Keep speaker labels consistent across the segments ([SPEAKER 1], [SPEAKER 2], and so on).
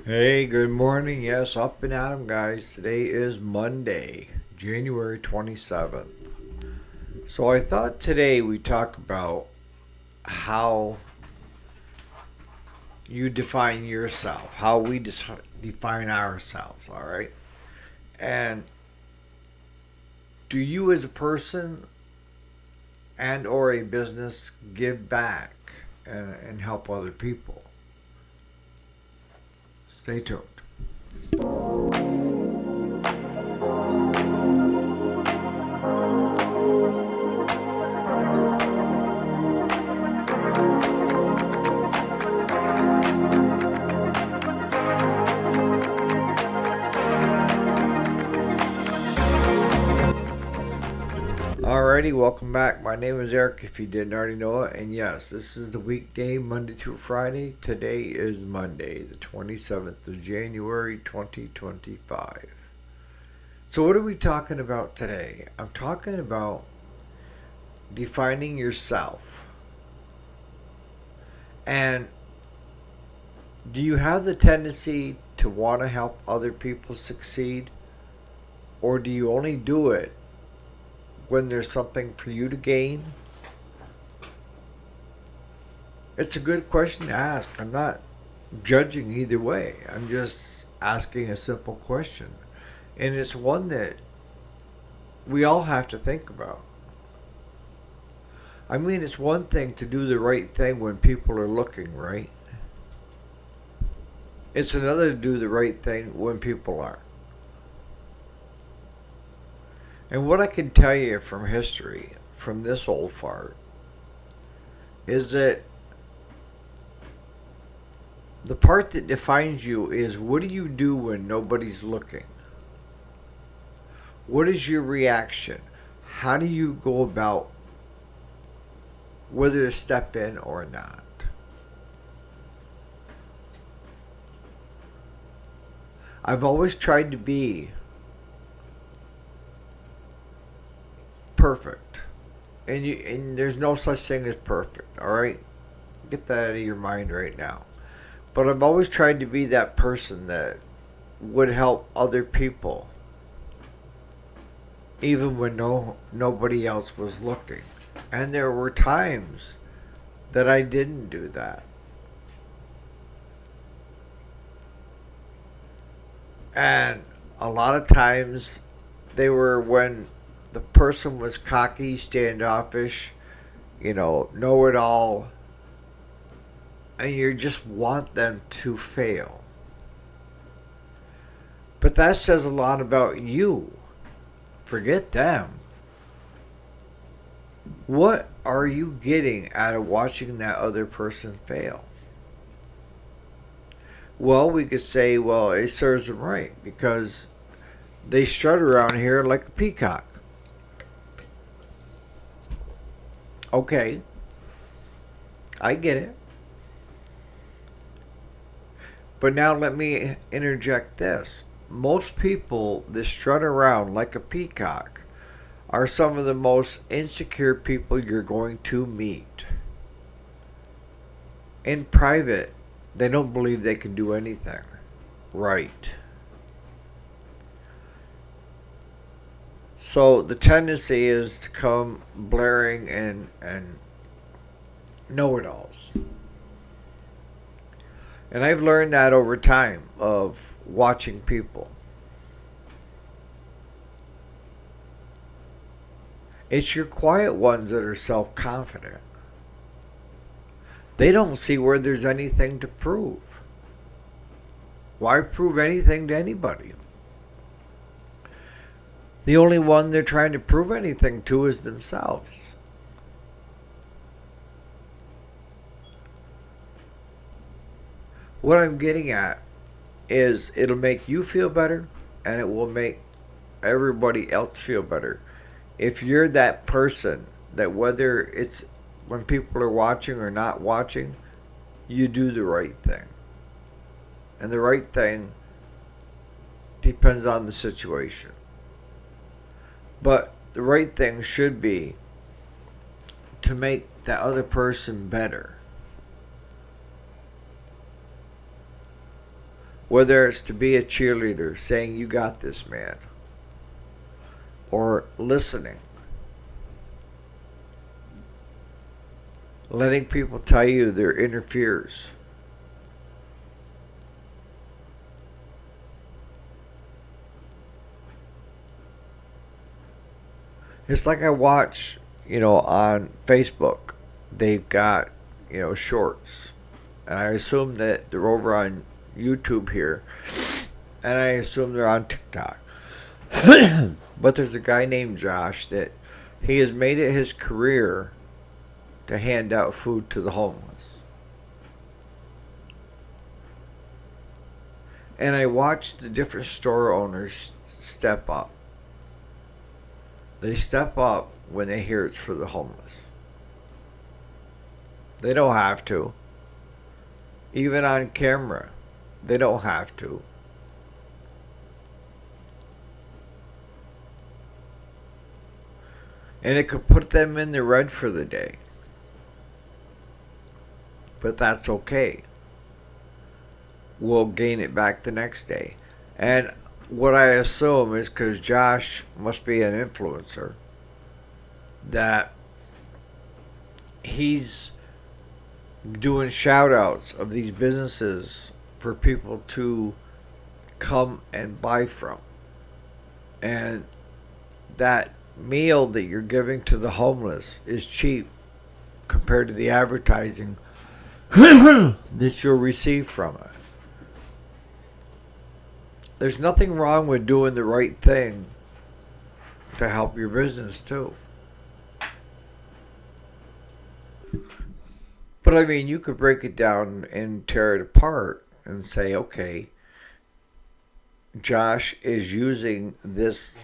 [SPEAKER 1] Hey, good morning. Yes, up and at 'em, guys. Today is Monday, January 27th. So I thought today we talk about how you define yourself, how we define ourselves, all right? And do you as a person and or a business give back and help other people? Stay tuned. Alrighty, welcome back. My name is Eric, if you didn't already know it. And yes, this is the weekday, Monday through Friday. Today is Monday, the 27th of January, 2025. So, what are we talking about today? I'm talking about defining yourself. And do you have the tendency to want to help other people succeed? Or do you only do it when there's something for you to gain? It's a good question to ask. I'm not judging either way. I'm just asking a simple question. And it's one that we all have to think about. I mean, it's one thing to do the right thing when people are looking, right? It's another to do the right thing when people aren't. And what I can tell you from history, from this old fart, is that the part that defines you is what do you do when nobody's looking? What is your reaction? How do you go about whether to step in or not? I've always tried to be perfect. And there's no such thing as perfect, all right? Get that out of your mind right now. But I've always tried to be that person that would help other people even when nobody else was looking. And there were times that I didn't do that. And a lot of times they were when the person was cocky, standoffish, know it all, and you just want them to fail. But that says a lot about you. Forget them. What are you getting out of watching that other person fail? Well, we could say, well, it serves them right because they strut around here like a peacock. Okay, I get it. But now let me interject this. Most people that strut around like a peacock are some of the most insecure people you're going to meet. In private, they don't believe they can do anything right. So the tendency is to come blaring and know-it-alls. And I've learned that over time of watching people. It's your quiet ones that are self confident. They don't see where there's anything to prove. Why prove anything to anybody? The only one they're trying to prove anything to is themselves. What I'm getting at is it'll make you feel better and it will make everybody else feel better. If you're that person that whether it's when people are watching or not watching, you do the right thing. And the right thing depends on the situation. But the right thing should be to make that other person better. Whether it's to be a cheerleader, saying, "You got this, man," or listening, letting people tell you their inner fears. It's like I watch, on Facebook, they've got, shorts. And I assume that they're over on YouTube here. And I assume they're on TikTok. But there's a guy named Josh that he has made it his career to hand out food to the homeless. And I watch the different store owners step up. They step up when they hear it's for the homeless. They don't have to. Even on camera, they don't have to. And it could put them in the red for the day. But that's okay. We'll gain it back the next day. And what I assume is because Josh must be an influencer, that he's doing shout outs of these businesses for people to come and buy from. And that meal that you're giving to the homeless is cheap compared to the advertising that you'll receive from it. There's nothing wrong with doing the right thing to help your business too. But I mean, you could break it down and tear it apart and say, okay, Josh is using this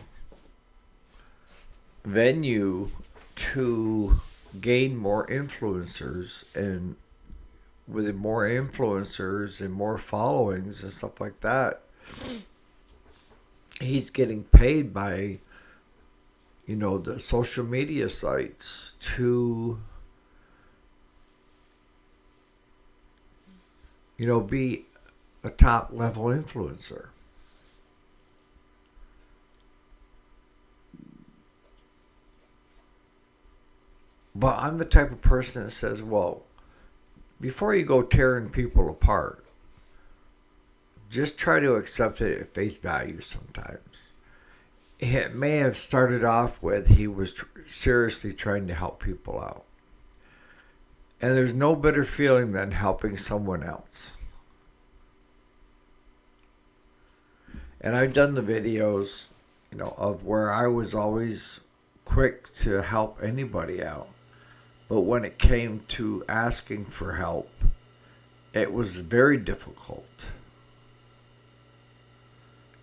[SPEAKER 1] venue to gain more influencers, and with more influencers and more followings and stuff like that, he's getting paid by, the social media sites to, be a top level influencer. But I'm the type of person that says, well, before you go tearing people apart, just try to accept it at face value sometimes. It may have started off with he was seriously trying to help people out. And there's no better feeling than helping someone else. And I've done the videos, of where I was always quick to help anybody out. But when it came to asking for help, it was very difficult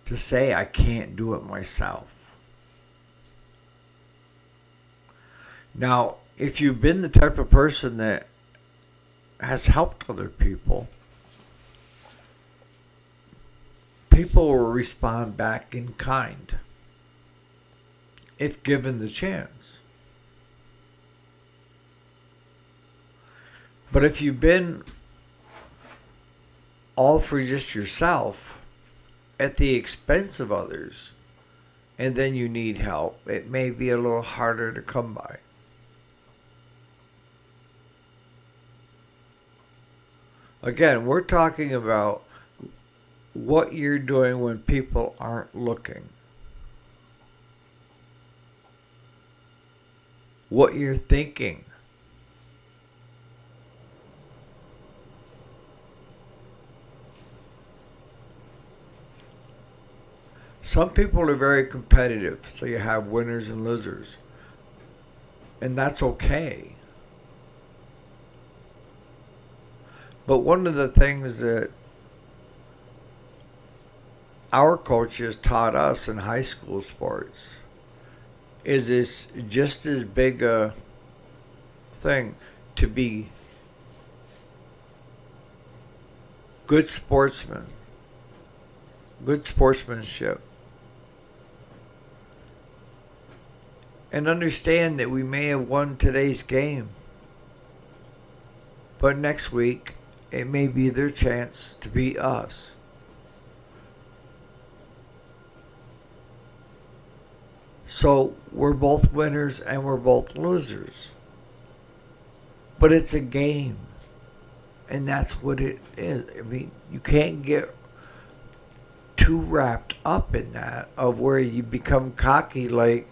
[SPEAKER 1] to say I can't do it myself. Now, if you've been the type of person that has helped other people, people will respond back in kind if given the chance. But if you've been all for just yourself at the expense of others, and then you need help, it may be a little harder to come by. Again, we're talking about what you're doing when people aren't looking. What you're thinking. Some people are very competitive, so you have winners and losers. And that's okay. But one of the things that our coaches taught us in high school sports is it's just as big a thing to be good sportsmen, good sportsmanship, and understand that we may have won today's game, but next week it may be their chance to beat us. So we're both winners and we're both losers. But it's a game. And that's what it is. I mean, you can't get too wrapped up in that of where you become cocky like,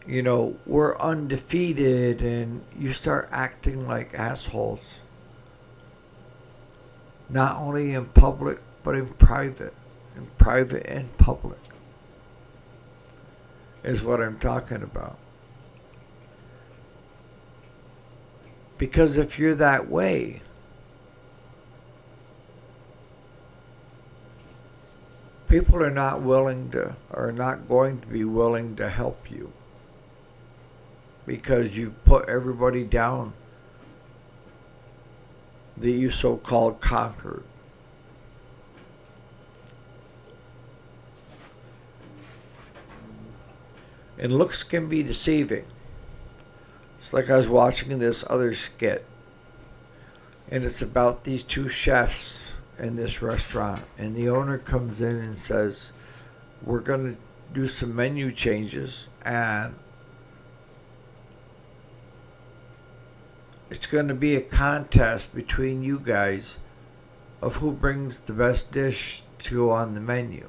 [SPEAKER 1] we're undefeated and you start acting like assholes. Not only in public, but in private. In private and public is what I'm talking about. Because if you're that way, people are not willing to, or not going to be willing to help you. Because you've put everybody down that you so called conquered. And looks can be deceiving. It's like I was watching this other skit, and it's about these two chefs in this restaurant, and the owner comes in and says, we're going to do some menu changes, and it's going to be a contest between you guys of who brings the best dish to go on the menu.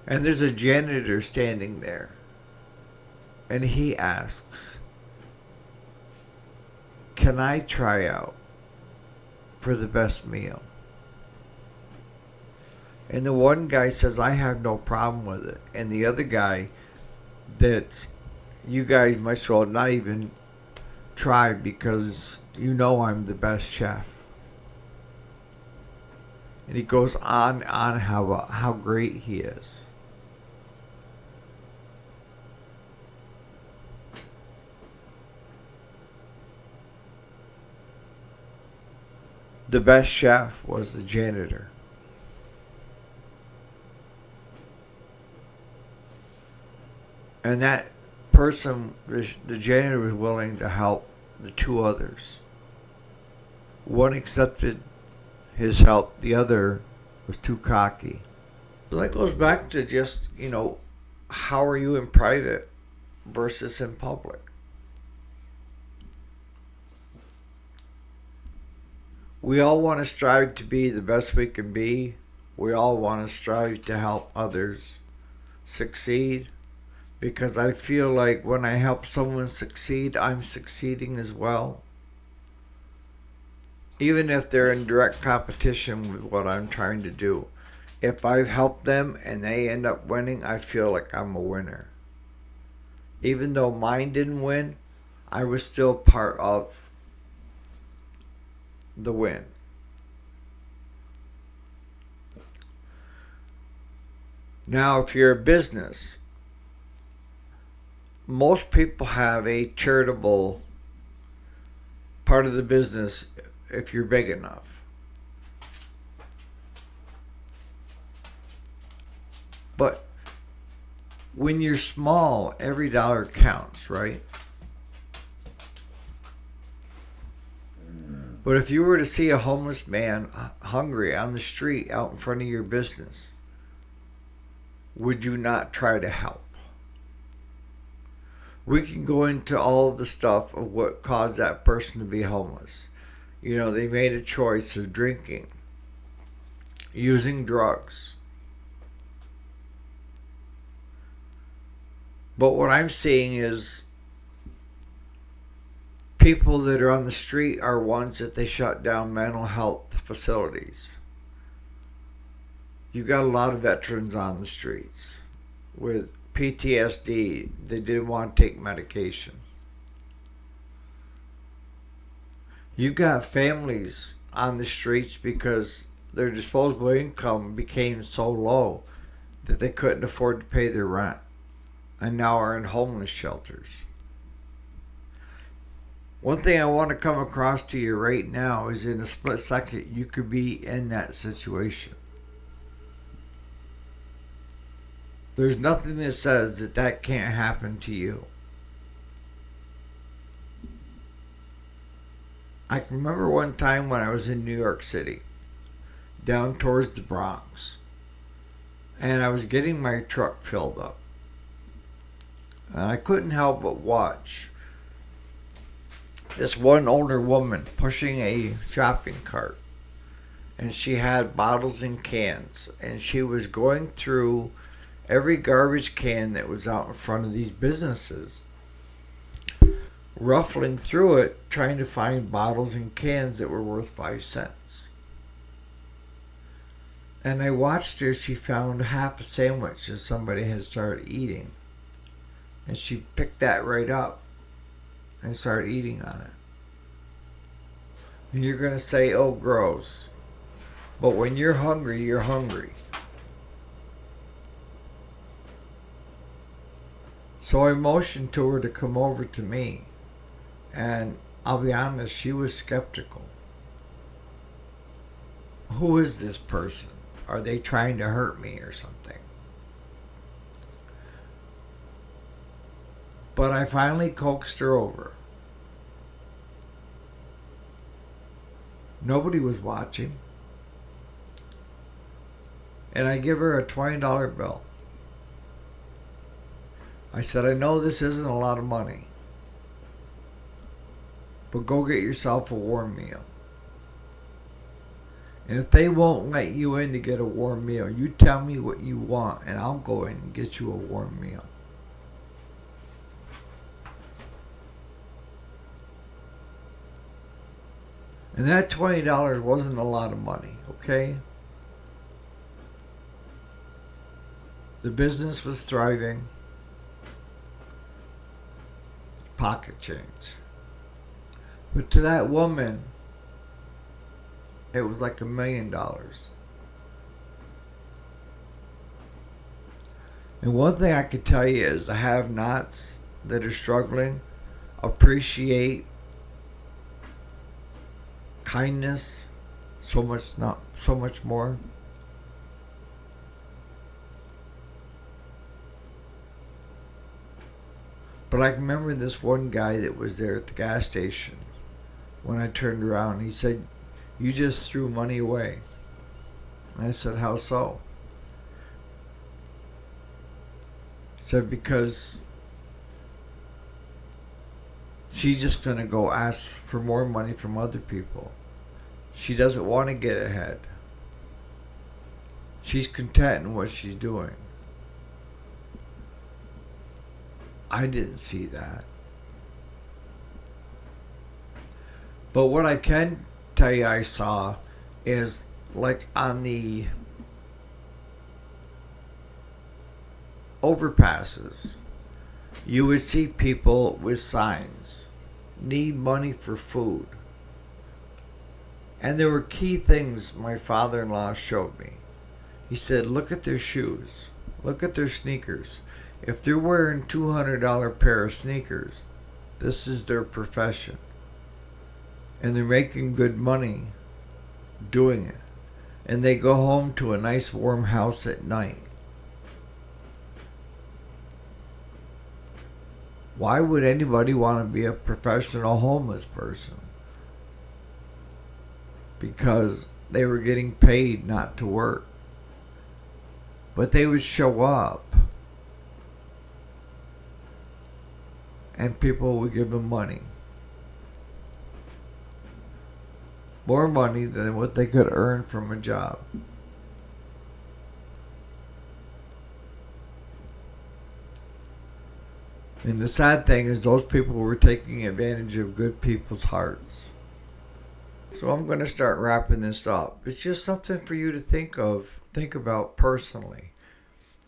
[SPEAKER 1] And there's a janitor standing there. And he asks, can I try out for the best meal? And the one guy says, I have no problem with it. And the other guy, that you guys might as well not even try because I'm the best chef. And he goes on how great he is. The best chef was the janitor. And that person, the janitor, was willing to help the two others. One accepted his help, the other was too cocky. So that goes back to just, how are you in private versus in public? We all want to strive to be the best we can be. We all want to strive to help others succeed. Because I feel like when I help someone succeed, I'm succeeding as well. Even if they're in direct competition with what I'm trying to do. If I've helped them and they end up winning, I feel like I'm a winner. Even though mine didn't win, I was still part of the win. Now, if you're a business, most people have a charitable part of the business if you're big enough. But when you're small, every dollar counts, right? But if you were to see a homeless man hungry on the street out in front of your business, would you not try to help? We can go into all the stuff of what caused that person to be homeless. They made a choice of drinking, using drugs. But what I'm seeing is people that are on the street are ones that they shut down mental health facilities. You got a lot of veterans on the streets with PTSD. They didn't want to take medication. You got families on the streets because their disposable income became so low that they couldn't afford to pay their rent and now are in homeless shelters. One thing I want to come across to you right now is in a split second, you could be in that situation. There's nothing that says that can't happen to you. I can remember one time when I was in New York City, down towards the Bronx. and I was getting my truck filled up. And I couldn't help but watch this one older woman pushing a shopping cart. And she had bottles and cans. And she was going through every garbage can that was out in front of these businesses, ruffling through it, trying to find bottles and cans that were worth 5 cents. And I watched her. She found half a sandwich that somebody had started eating. And she picked that right up and started eating on it. And you're going to say, oh, gross. But when you're hungry, you're hungry. So I motioned to her to come over to me. And I'll be honest, she was skeptical. Who is this person? Are they trying to hurt me or something? But I finally coaxed her over. Nobody was watching. And I give her a $20 bill. I said, I know this isn't a lot of money, but go get yourself a warm meal. And if they won't let you in to get a warm meal, you tell me what you want and I'll go in and get you a warm meal. And that $20 wasn't a lot of money, okay? The business was thriving. Pocket change. But to that woman, it was like $1 million. And one thing I could tell you is the have-nots that are struggling appreciate kindness so much more. But I remember this one guy that was there at the gas station when I turned around. He said, you just threw money away. And I said, how so? He said, because she's just going to go ask for more money from other people. She doesn't want to get ahead. She's content in what she's doing. I didn't see that. But what I can tell you I saw is like on the overpasses, you would see people with signs, need money for food. And there were key things my father-in-law showed me. He said, look at their shoes. Look at their sneakers. If they're wearing $200 pair of sneakers, this is their profession. And they're making good money doing it. And they go home to a nice warm house at night. Why would anybody want to be a professional homeless person? Because they were getting paid not to work. But they would show up. And people would give them money. More money than what they could earn from a job. And the sad thing is those people were taking advantage of good people's hearts. So I'm going to start wrapping this up. It's just something for you to think about personally.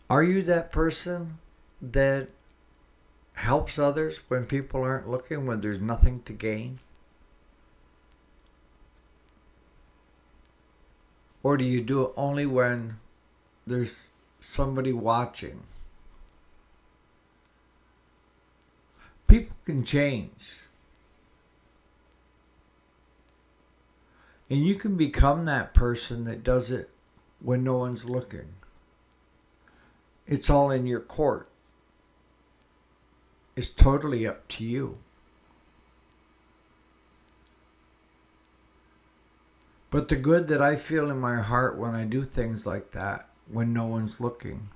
[SPEAKER 1] Are you that person that helps others when people aren't looking, when there's nothing to gain? Or do you do it only when there's somebody watching? People can change. And you can become that person that does it when no one's looking. It's all in your court. It's totally up to you. But the good that I feel in my heart when I do things like that when no one's looking.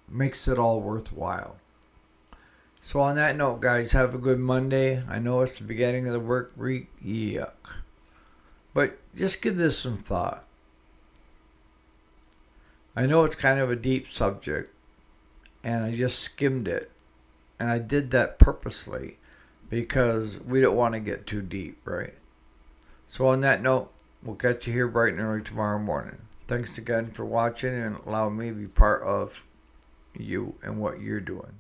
[SPEAKER 1] Makes it all worthwhile. So on that note, guys, have a good Monday. I know it's the beginning of the work week. Yuck. But just give this some thought. I know it's kind of a deep subject, and I just skimmed it. And I did that purposely because we don't want to get too deep, right? So on that note, we'll catch you here bright and early tomorrow morning. Thanks again for watching and allowing me to be part of you and what you're doing.